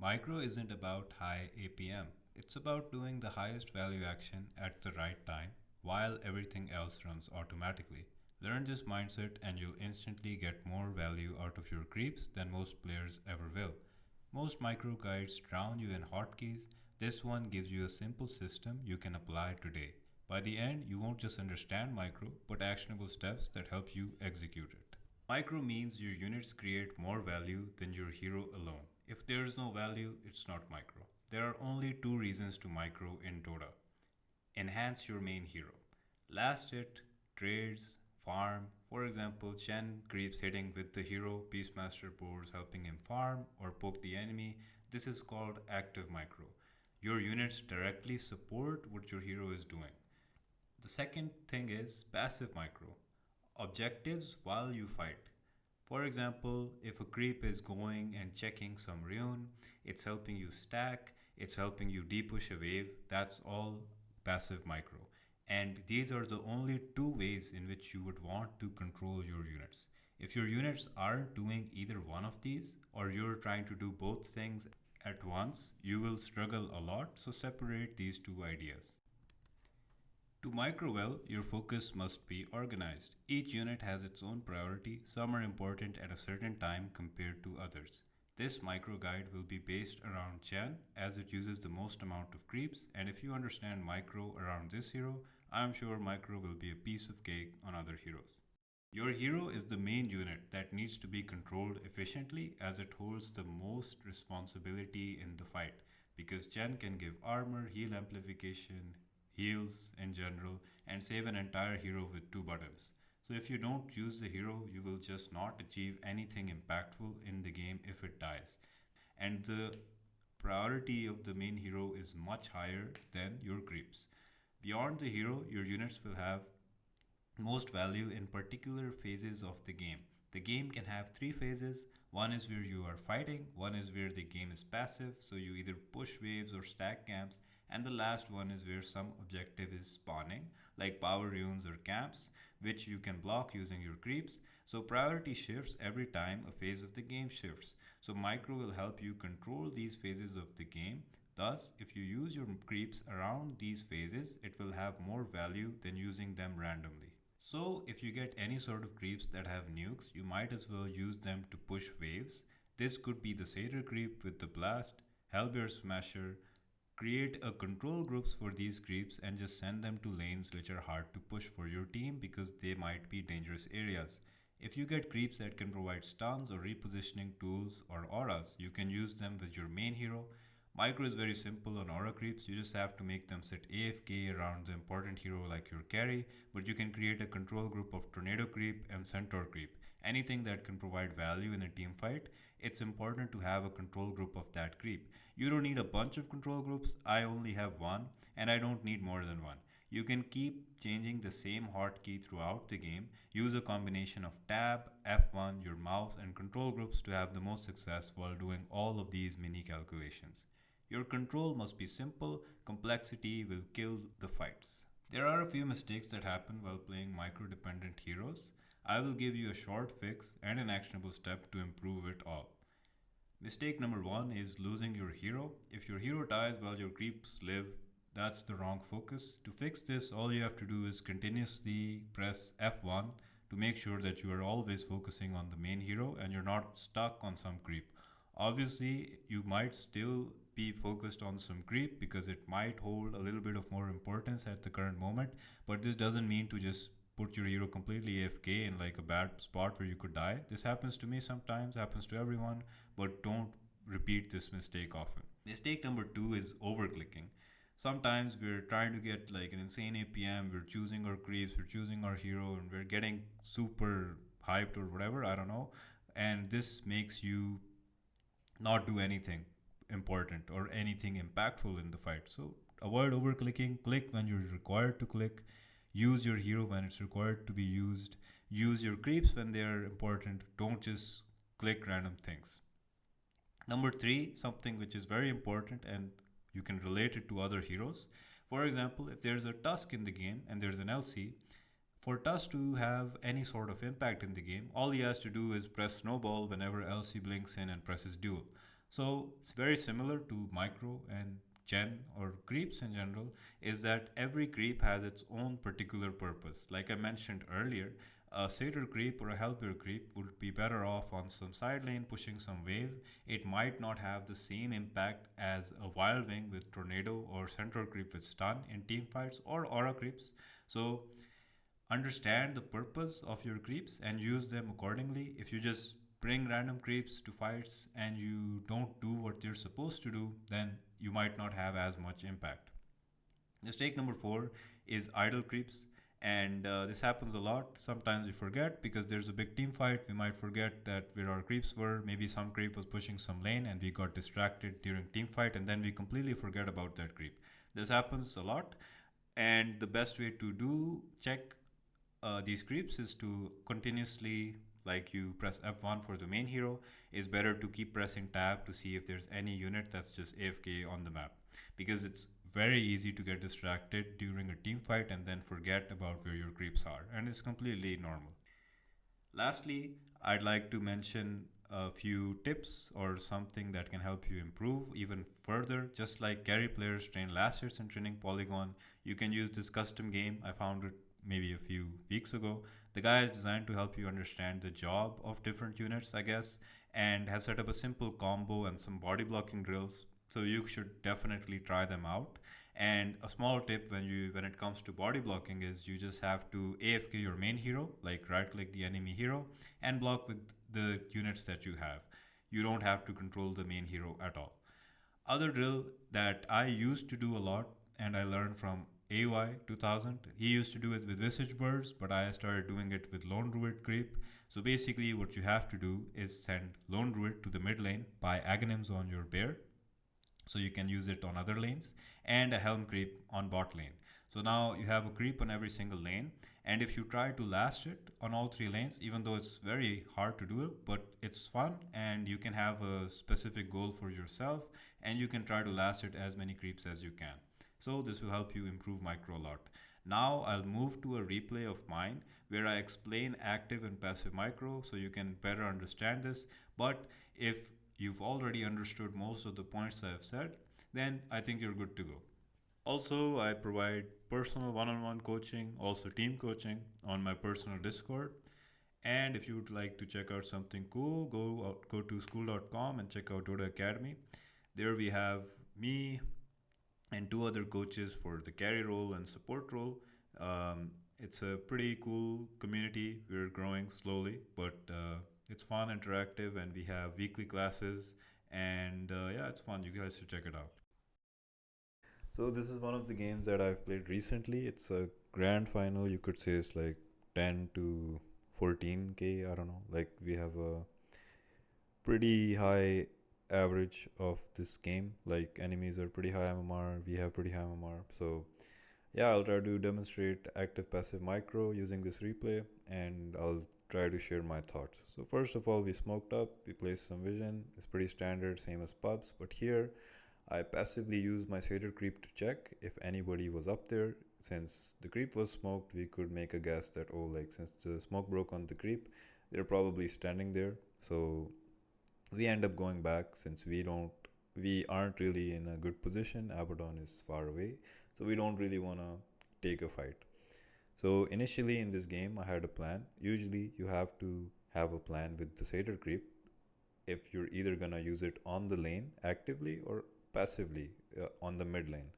Micro isn't about high APM. It's about doing the highest value action at the right time while everything else runs automatically. Learn this mindset and you'll instantly get more value out of your creeps than most players ever will. Most micro guides drown you in hotkeys. This one gives you a simple system you can apply today. By the end, you won't just understand micro, but actionable steps that help you execute it. Micro means your units create more value than your hero alone. If there is no value, it's not micro. There are only two reasons to micro in Dota. Enhance your main hero. Last hit, trades, farm. For example, Chen creeps hitting with the hero, Beastmaster boards helping him farm or poke the enemy. This is called active micro. Your units directly support what your hero is doing. The second thing is passive micro. Objectives while you fight. For example, if a creep is going and checking some rune, it's helping you stack, it's helping you depush a wave, that's all passive micro. And these are the only two ways in which you would want to control your units. If your units aren't doing either one of these, or you're trying to do both things at once, you will struggle a lot, so separate these two ideas. To micro well, your focus must be organized. Each unit has its own priority, some are important at a certain time compared to others. This micro guide will be based around Chen as it uses the most amount of creeps, and if you understand micro around this hero, I'm sure micro will be a piece of cake on other heroes. Your hero is the main unit that needs to be controlled efficiently as it holds the most responsibility in the fight because Chen can give armor, heal amplification, heals in general, and save an entire hero with two buttons. So if you don't use the hero, you will just not achieve anything impactful in the game if it dies. And the priority of the main hero is much higher than your creeps. Beyond the hero, your units will have most value in particular phases of the game. The game can have three phases. One is where you are fighting, one is where the game is passive, so you either push waves or stack camps, and the last one is where some objective is spawning, like power runes or camps, which you can block using your creeps. So priority shifts every time a phase of the game shifts. So micro will help you control these phases of the game. Thus, if you use your creeps around these phases, it will have more value than using them randomly. So if you get any sort of creeps that have nukes, you might as well use them to push waves. This could be the Satyr creep with the blast, Hellbear Smasher. Create a control groups for these creeps and just send them to lanes which are hard to push for your team because they might be dangerous areas. If you get creeps that can provide stuns or repositioning tools or auras, you can use them with your main hero. Micro is very simple on aura creeps, you just have to make them sit AFK around the important hero like your carry, but you can create a control group of tornado creep and centaur creep. Anything that can provide value in a team fight, it's important to have a control group of that creep. You don't need a bunch of control groups, I only have one and I don't need more than one. You can keep changing the same hotkey throughout the game. Use a combination of tab, F1, your mouse, and control groups to have the most success while doing all of these mini calculations. Your control must be simple, complexity will kill the fights. There are a few mistakes that happen while playing micro-dependent heroes. I will give you a short fix and an actionable step to improve it all. Mistake number one is losing your hero. If your hero dies while your creeps live, that's the wrong focus. To fix this, all you have to do is continuously press F1 to make sure that you are always focusing on the main hero and you're not stuck on some creep. Obviously, you might still be focused on some creep because it might hold a little bit of more importance at the current moment, but this doesn't mean to just put your hero completely AFK in like a bad spot where you could die. This happens to me sometimes, happens to everyone, but don't repeat this mistake often. Mistake number two is overclicking. Sometimes we're trying to get like an insane APM, we're choosing our creeps, we're choosing our hero, and we're getting super hyped or whatever, I don't know. And this makes you not do anything important or anything impactful in the fight. So avoid overclicking, click when you're required to click, use your hero when it's required to be used, use your creeps when they are important, don't just click random things. Number three, something which is very important and you can relate it to other heroes. For example, if there's a Tusk in the game and there's an LC, for Tusk to have any sort of impact in the game, all he has to do is press snowball whenever LC blinks in and presses duel. So it's very similar to micro and gen or creeps in general, is that every creep has its own particular purpose. Like I mentioned earlier, a satyr creep or a hellbear creep would be better off on some side lane pushing some wave. It might not have the same impact as a wild wing with tornado or central creep with stun in team fights or aura creeps. So understand the purpose of your creeps and use them accordingly. If you just bring random creeps to fights and you don't do what they're supposed to do, then you might not have as much impact. Mistake number four is idle creeps. And this happens a lot. Sometimes we forget because there's a big team fight. We might forget that where our creeps were. Maybe some creep was pushing some lane and we got distracted during team fight, and then we completely forget about that creep. This happens a lot. And the best way to do check these creeps is to continuously, like you press F1 for the main hero, is better to keep pressing tab to see if there's any unit that's just AFK on the map, because it's very easy to get distracted during a team fight and then forget about where your creeps are, and it's completely normal. Lastly, I'd like to mention a few tips or something that can help you improve even further. Just like carry players train last hits and training Polygon, you can use this custom game. I found it maybe a few weeks ago. The guy is designed to help you understand the job of different units, I guess, and has set up a simple combo and some body blocking drills. So you should definitely try them out. And a small tip when it comes to body blocking is you just have to AFK your main hero, like right click the enemy hero, and block with the units that you have. You don't have to control the main hero at all. Other drill that I used to do a lot and I learned from AY 2000. He used to do it with Visage Birds, but I started doing it with Lone Druid Creep. So basically, what you have to do is send Lone Druid to the mid lane by Aghanims on your bear, so you can use it on other lanes, and a helm creep on bot lane. So now you have a creep on every single lane, and if you try to last it on all three lanes, even though it's very hard to do it, but it's fun and you can have a specific goal for yourself and you can try to last it as many creeps as you can. So this will help you improve micro a lot. Now I'll move to a replay of mine where I explain active and passive micro so you can better understand this. But if you've already understood most of the points I have said, then I think you're good to go. Also, I provide personal one on one coaching, also team coaching on my personal Discord. And if you would like to check out something cool, go to school.com and check out Dota Academy. There we have me and two other coaches for the carry role and support role. It's a pretty cool community. We're growing slowly, but it's fun, interactive, and we have weekly classes. And yeah, it's fun. You guys should check it out. So this is one of the games that I've played recently. It's a grand final. You could say it's like 10 to 14k. I don't know. Like we have a pretty high average of this game. Like enemies are pretty high MMR. We have pretty high MMR. So yeah, I'll try to demonstrate active passive micro using this replay, and I'll try to share my thoughts. So first of all, we smoked up, we placed some vision. It's pretty standard, same as pubs, but here I passively used my Satyr creep to check if anybody was up there. Since the creep was smoked, we could make a guess that, oh, like since the smoke broke on the creep, they're probably standing there. So we end up going back since we aren't really in a good position. Abaddon is far away, so we don't really want to take a fight. So initially in this game I had a plan. Usually you have to have a plan with the Satyr creep if you're either gonna use it on the lane actively or passively on the mid lane.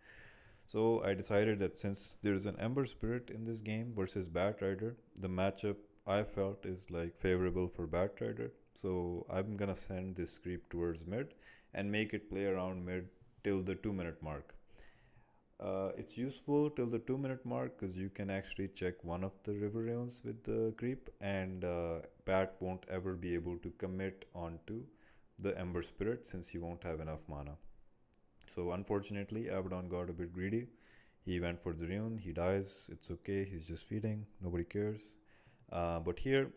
So I decided that since there's an Ember Spirit in this game versus Bat Rider, the matchup I felt is like favorable for Bat Rider. So I'm gonna send this creep towards mid and make it play around mid till the 2 minute mark. It's useful till the 2 minute mark because you can actually check one of the river runes with the creep, and Bat won't ever be able to commit onto the Ember Spirit since he won't have enough mana. So unfortunately, Abaddon got a bit greedy. He went for the rune, he dies, it's okay, he's just feeding, nobody cares. But here,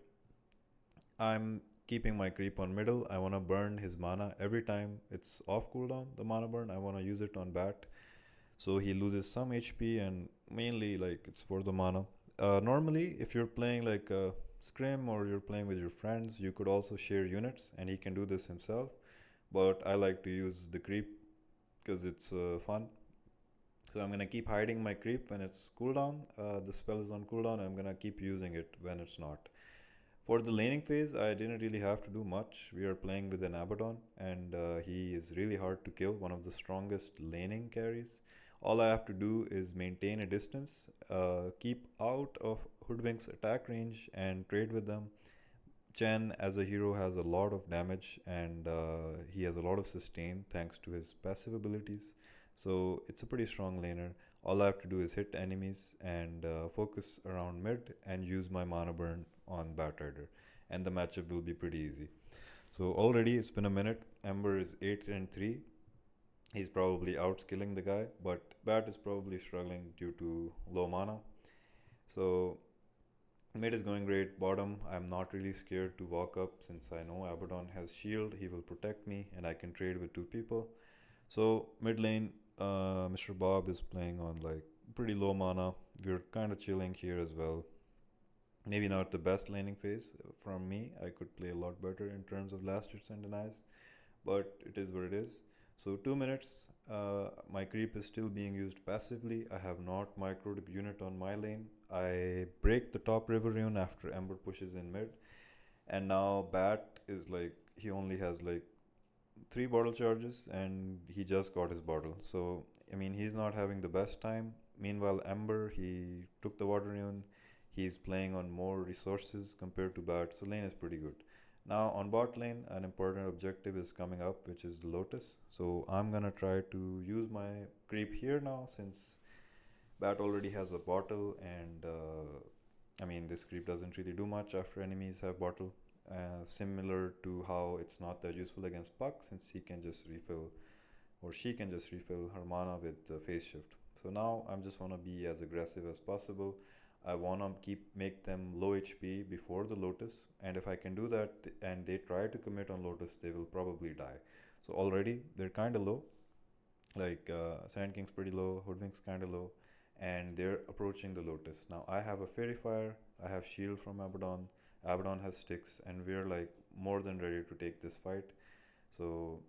I'm keeping my creep on middle. I want to burn his mana every time it's off cooldown, the mana burn. I want to use it on Bat. So he loses some HP, and mainly like it's for the mana. Normally, if you're playing like Scrim or you're playing with your friends, you could also share units, and he can do this himself. but I like to use the creep because it's fun. So I'm gonna keep hiding my creep when it's cooldown. The spell is on cooldown, and I'm gonna keep using it when it's not. For the laning phase, I didn't really have to do much. We are playing with an Abaddon, and he is really hard to kill, one of the strongest laning carries. All I have to do is maintain a distance, keep out of Hoodwink's attack range, and trade with them. Chen, as a hero, has a lot of damage and he has a lot of sustain thanks to his passive abilities. So it's a pretty strong laner. All I have to do is hit enemies and focus around mid and use my mana burn on Batrider, and the matchup will be pretty easy. So already it's been a minute. Ember is 8 and 3. He's probably outskilling the guy, but Bat is probably struggling due to low mana. So mid is going great. Bottom, I'm not really scared to walk up since I know Abaddon has shield. He will protect me, and I can trade with two people. So mid lane, Mr. Bob is playing on like pretty low mana. We're kind of chilling here as well. Maybe not the best laning phase from me. I could play a lot better in terms of last hits and denies, but it is what it is. So 2 minutes, my creep is still being used passively. I have not microed a unit on my lane. I break the top river rune after Ember pushes in mid, and now Bat is like he only has like three bottle charges, and he just got his bottle. So I mean he's not having the best time. Meanwhile, Ember he took the water rune. He's playing on more resources compared to Bat, so lane is pretty good. Now on bot lane, an important objective is coming up, which is the Lotus. So I'm gonna try to use my creep here now since Bat already has a bottle, and I mean this creep doesn't really do much after enemies have bottle. Similar to how it's not that useful against Puck since he can just refill or she can just refill her mana with phase shift. So now I'm just wanna be as aggressive as possible. I wanna keep make them low HP before the Lotus, and if I can do that and they try to commit on Lotus, they will probably die. So already they're kind of low. Like Sand King's pretty low, Hoodwink's kind of low, and they're approaching the Lotus. Now I have a Fairy Fire, I have Shield from Abaddon. Abaddon has sticks, and we're like more than ready to take this fight. So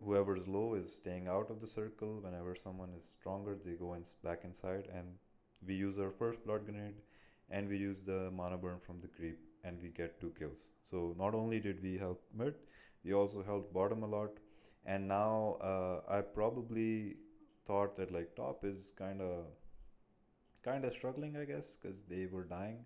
whoever's low is staying out of the circle. Whenever someone is stronger, they go back inside, and we use our first blood grenade, and we use the mana burn from the creep, and we get 2 kills. So not only did we help mid, we also helped bottom a lot. And now I probably thought that like top is kind of struggling, I guess, because they were dying.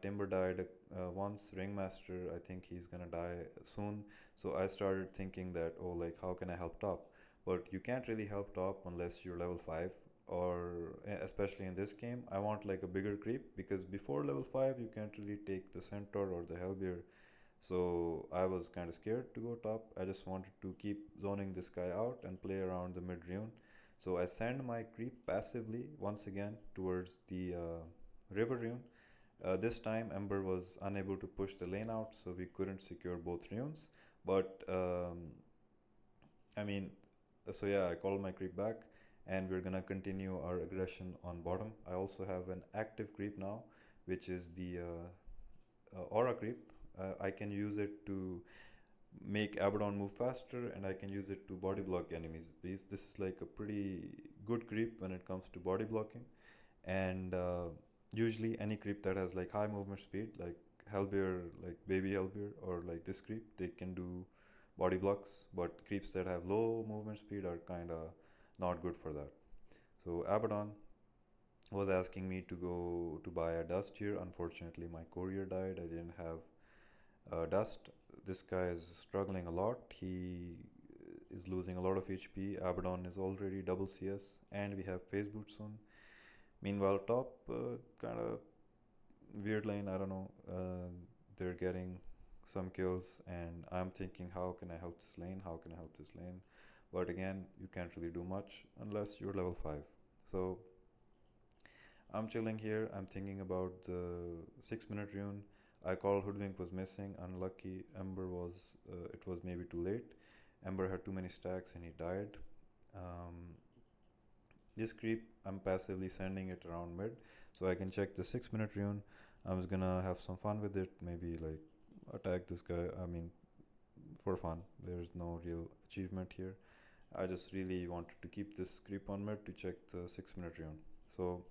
Timber died once. Ringmaster, I think he's gonna die soon. So I started thinking that, oh, like how can I help top? But you can't really help top unless you're level 5, or especially in this game. I want like a bigger creep because before level 5 you can't really take the centaur or the hellbeer. So I was kind of scared to go top. I just wanted to keep zoning this guy out and play around the mid rune. So I send my creep passively once again towards the river rune. This time Ember was unable to push the lane out, so we couldn't secure both runes. But I mean, so yeah, I called my creep back, and we're gonna continue our aggression on bottom. I also have an active creep now, which is the aura creep. I can use it to make Abaddon move faster, and I can use it to body block enemies. This is like a pretty good creep when it comes to body blocking, and usually any creep that has like high movement speed, like Hellbear, like baby Hellbear, or like this creep, they can do body blocks. But creeps that have low movement speed are kind of not good for that. So Abaddon was asking me to go to buy a dust here. Unfortunately, my courier died. I didn't have dust. This guy is struggling a lot. He is losing a lot of HP. Abaddon is already double CS, and we have phase boot soon. Meanwhile, top kind of weird lane. I don't know. They're getting some kills, and I'm thinking, how can I help this lane? How can I help this lane? But again, you can't really do much unless you're level 5. So I'm chilling here. I'm thinking about the 6 minute rune. I called Hoodwink was missing. Unlucky. Ember was. It was maybe too late. Ember had too many stacks and he died. Um, this creep, I'm passively sending it around mid, so I can check the 6 minute rune. I'm just gonna have some fun with it. Maybe like attack this guy. I mean, for fun. There's no real achievement here. I just really wanted to keep this creep on mid to check the 6 minute rune. So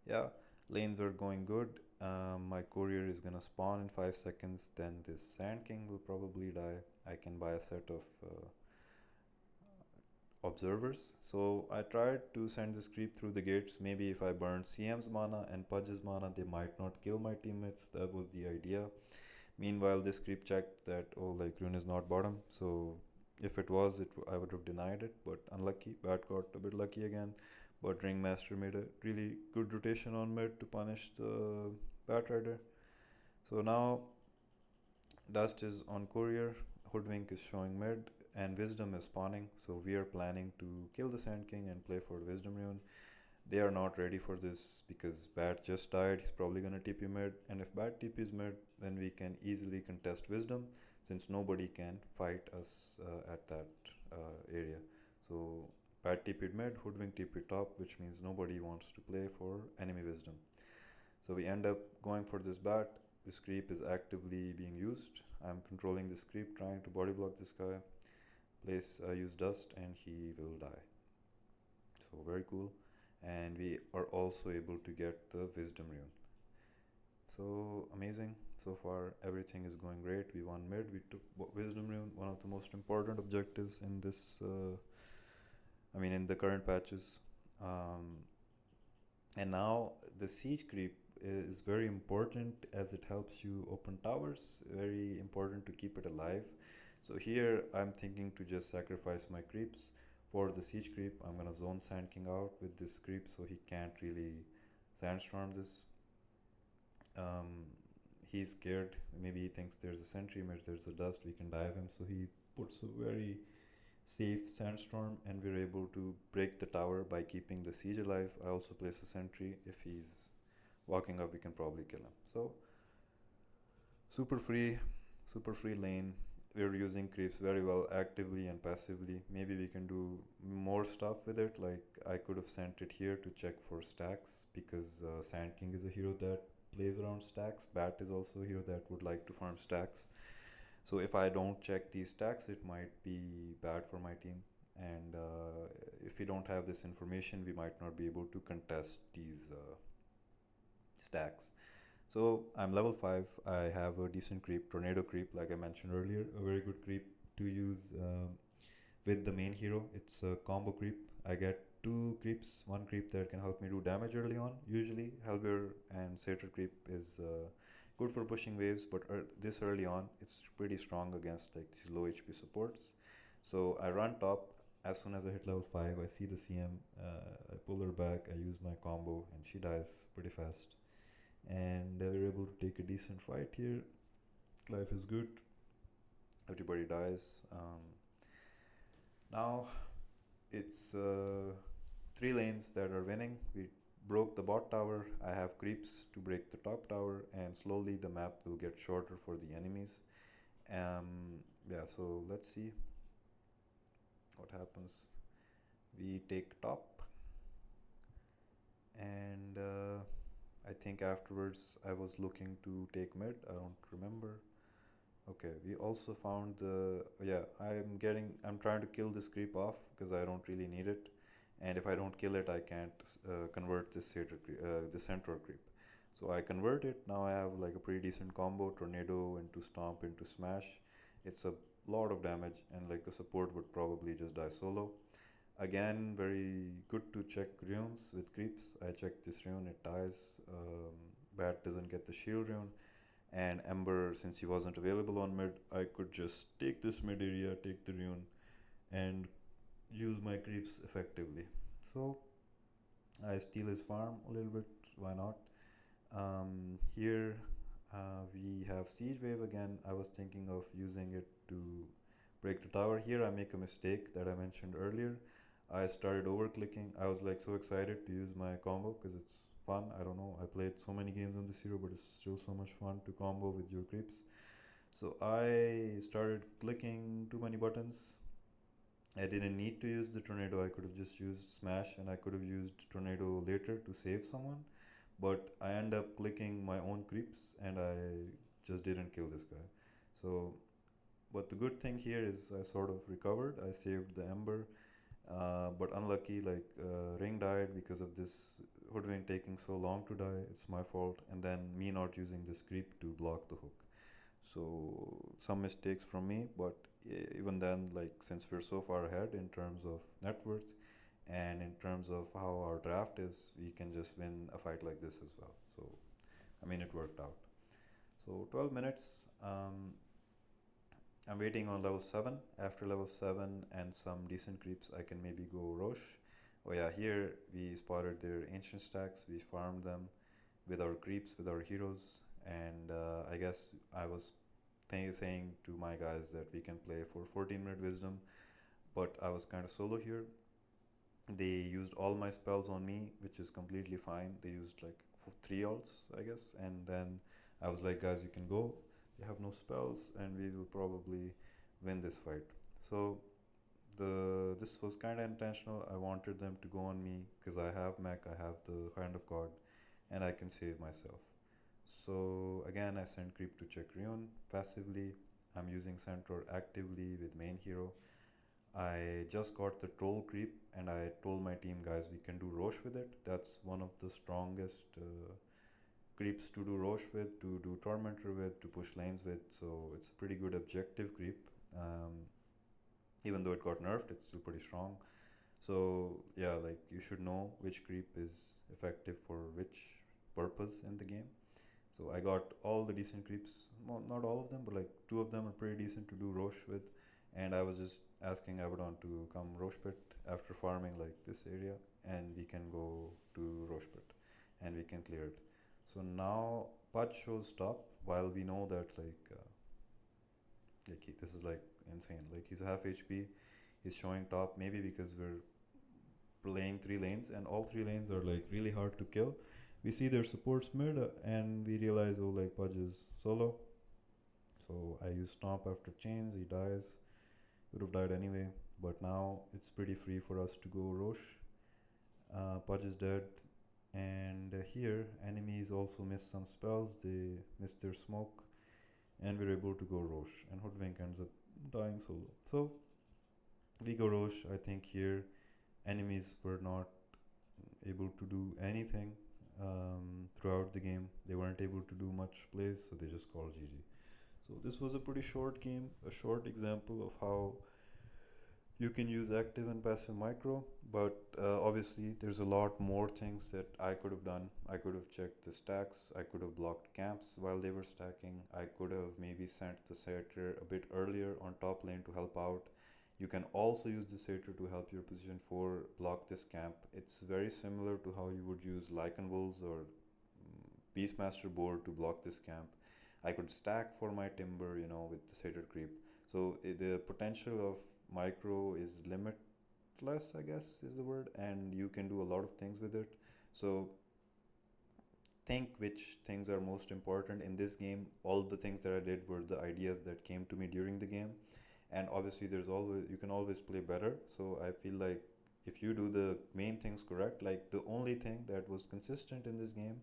yeah, lanes are going good. My courier is gonna spawn in 5 seconds. Then this Sand King will probably die. I can buy a set of observers. So I tried to send this creep through the gates. Maybe if I burn CM's mana and Pudge's mana, they might not kill my teammates. That was the idea. Meanwhile, this creep checked that, oh, like rune is not bottom. So if it was, I would have denied it. But unlucky, Bat got a bit lucky again. But Ringmaster made a really good rotation on mid to punish the Bat Rider. So now Dust is on courier, Hoodwink is showing mid, and Wisdom is spawning. So we are planning to kill the Sand King and play for Wisdom rune. They are not ready for this because Bat just died. He's probably gonna TP mid, and if Bat TPs mid, then we can easily contest Wisdom since nobody can fight us at that area. So Bat TP'd mid, Hoodwink TP top, which means nobody wants to play for enemy Wisdom. So we end up going for this Bat. This creep is actively being used. I'm controlling this creep, trying to body block this guy. Use Dust, and he will die. So very cool. And we are also able to get the Wisdom rune. So amazing. So far everything is going great. We won mid, we took Wisdom rune, one of the most important objectives in this in the current patches. And now the siege creep is very important as it helps you open towers. Very important to keep it alive. So here I'm thinking to just sacrifice my creeps. For the siege creep, I'm gonna zone Sand King out with this creep so he can't really sandstorm this. He's scared. Maybe he thinks there's a sentry, maybe there's a dust, we can dive him. So he puts a very safe sandstorm, and we're able to break the tower by keeping the siege alive. I also place a sentry. If he's walking up, we can probably kill him. So super free lane. We're using creeps very well, actively and passively. Maybe we can do more stuff with it. Like I could have sent it here to check for stacks because Sand King is a hero that plays around stacks. Bat is also a hero that would like to farm stacks. So if I don't check these stacks, it might be bad for my team. And if we don't have this information, we might not be able to contest these stacks. So I'm level 5. I have a decent creep, Tornado creep, like I mentioned earlier. A very good creep to use with the main hero. It's a combo creep. I get 2 creeps. One creep that can help me do damage early on. Usually Helber and Satyr creep is good for pushing waves, but this early on it's pretty strong against like these low HP supports. So I run top. As soon as I hit level 5, I see the CM, I pull her back, I use my combo, and she dies pretty fast. And we're able to take a decent fight here. Life is good. Everybody dies. Now it's 3 lanes that are winning. We broke the bot tower. I have creeps to break the top tower, and slowly the map will get shorter for the enemies. Yeah, so let's see what happens. We take top, and I think afterwards I was looking to take mid. I don't remember. Okay, we also found the I'm trying to kill this creep off because I don't really need it, and if I don't kill it, I can't convert this centaur creep. So I convert it. Now I have like a pretty decent combo: tornado into stomp into smash. It's a lot of damage, and like a support would probably just die solo. Again, very good to check runes with creeps. I checked this rune, it dies. Bat doesn't get the shield rune. And Ember, since he wasn't available on mid, I could just take this mid area, take the rune, and use my creeps effectively. So I steal his farm a little bit, why not? Here we have Siege Wave again. I was thinking of using it to break the tower. Here I make a mistake that I mentioned earlier. I started overclicking. I was like so excited to use my combo because it's fun. I don't know. I played so many games on this hero, but it's still so much fun to combo with your creeps. So I started clicking too many buttons. I didn't need to use the tornado. I could have just used smash, and I could have used tornado later to save someone. But I end up clicking my own creeps, and I just didn't kill this guy. So But the good thing here is I sort of recovered. I saved the ember, but unlucky, like ring died because of this hoodwink taking so long to die. It's my fault, and then me not using this creep to block the hook. So some mistakes from me, but even then, like since we're so far ahead in terms of net worth and in terms of how our draft is, we can just win a fight like this as well. So I mean, it worked out. So 12 minutes. I'm waiting on level 7. After level 7 and some decent creeps, I can maybe go Roche. Oh yeah, here we spotted their ancient stacks. We farmed them with our creeps, with our heroes, and I guess I was saying to my guys that we can play for 14-minute wisdom, but I was kind of solo here. They used all my spells on me, which is completely fine. They used like 3 ults, I guess, and then I was like, guys, you can go. They have no spells, and we will probably win this fight. So this was kind of intentional. I wanted them to go on me because I have mech, I have the Hand of God, and I can save myself. So again, I send creep to check Rion passively. I'm using Centaur actively with main hero. I just got the troll creep, and I told my team, guys, we can do Roche with it. That's one of the strongest creeps to do Roche with, to do Tormentor with, to push lanes with. So it's a pretty good objective creep. Even though it got nerfed, it's still pretty strong. So yeah, like you should know which creep is effective for which purpose in the game. So I got all the decent creeps, well, not all of them, but like 2 of them are pretty decent to do Roche with. And I was just asking Abaddon to come Roche Pit after farming like this area, and we can go to Roche Pit and we can clear it. So now Pudge shows top while we know that this is like insane. Like he's half HP, he's showing top maybe because we're playing 3 lanes and all 3 lanes are like really hard to kill. We see their supports mid and we realize, oh, like Pudge is solo. So I use Stomp after chains, he dies. Would have died anyway, but now it's pretty free for us to go Roche. Pudge is dead, and here enemies also miss some spells. They miss their smoke, and we're able to go Roche. And Hoodwink ends up dying solo. So we go Roche. I think here enemies were not able to do anything throughout the game. They weren't able to do much plays, so they just called GG. So this was a pretty short game, a short example of how you can use active and passive micro, but obviously there's a lot more things that I could have done. I could have checked the stacks, I could have blocked camps while they were stacking, I could have maybe sent the satyr a bit earlier on top lane to help out. You can also use the satyr to help your position 4 block this camp. It's very similar to how you would use Lycan Wolves or Beastmaster board to block this camp. I could stack for my timber, with the satyr creep. So the potential of micro is limitless, I guess is the word, and you can do a lot of things with it. So think which things are most important in this game. All the things that I did were the ideas that came to me during the game, and obviously you can always play better. So I feel like if you do the main things correct, like the only thing that was consistent in this game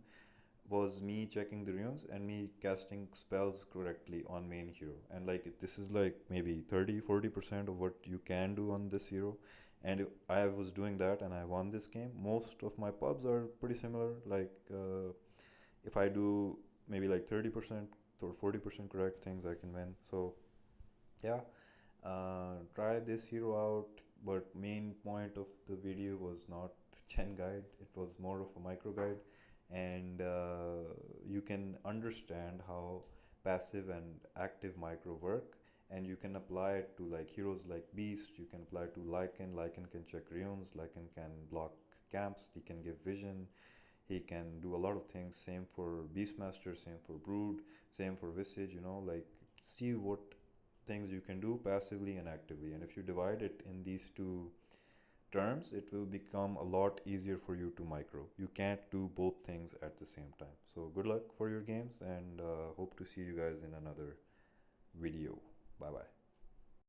was me checking the runes and me casting spells correctly on main hero, and like this is like maybe 30-40% of what you can do on this hero, and I was doing that and I won this game. Most of my pubs are pretty similar, like if I do maybe like 30% or 40% correct things, I can win. So yeah, try this hero out, but main point of the video was not gen guide, it was more of a micro guide, and you can understand how passive and active micro work, and you can apply it to like heroes like Beast. You can apply it to Lycan can check runes, Lycan can block camps, he can give vision, he can do a lot of things. Same for Beastmaster, same for Brood, same for Visage, like see what things you can do passively and actively, and if you divide it in these two terms, it will become a lot easier for you to micro. You can't do both things at the same time. So good luck for your games, and hope to see you guys in another video. Bye bye.